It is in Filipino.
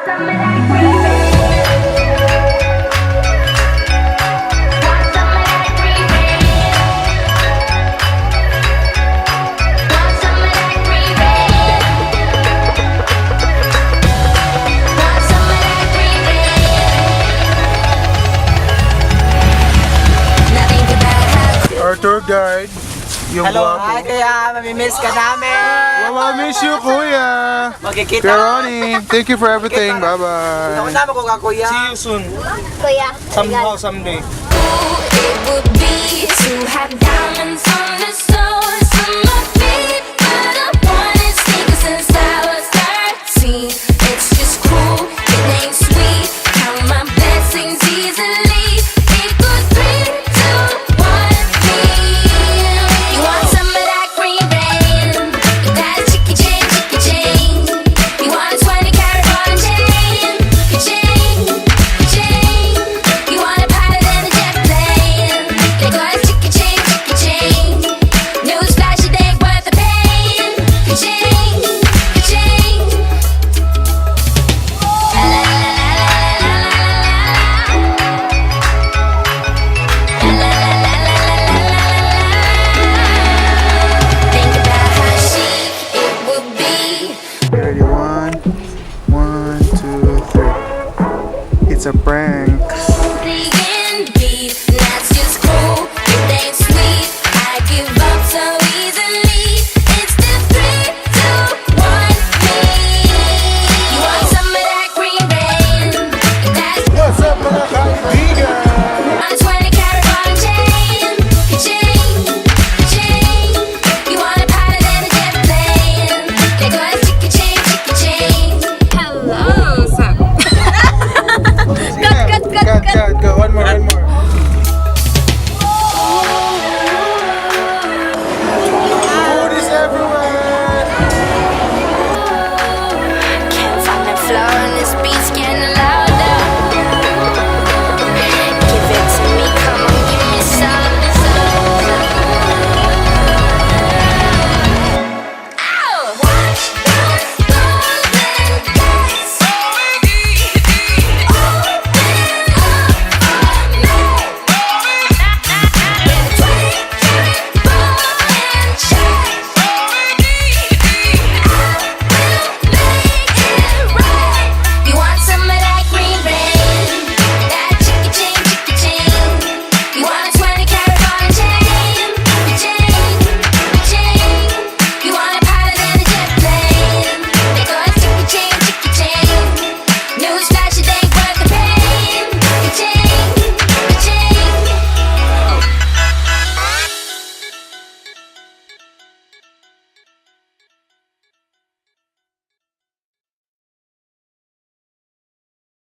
Our tour guide, yung Hello, guwapo. hi kaya, mamimiss ka namin. Miss you, kuya. Magkikita. Kuya Ronnie, thank you for everything. Bye-bye. Naman ko ka kuya. See you soon. Kuya, Somehow, someday. it would be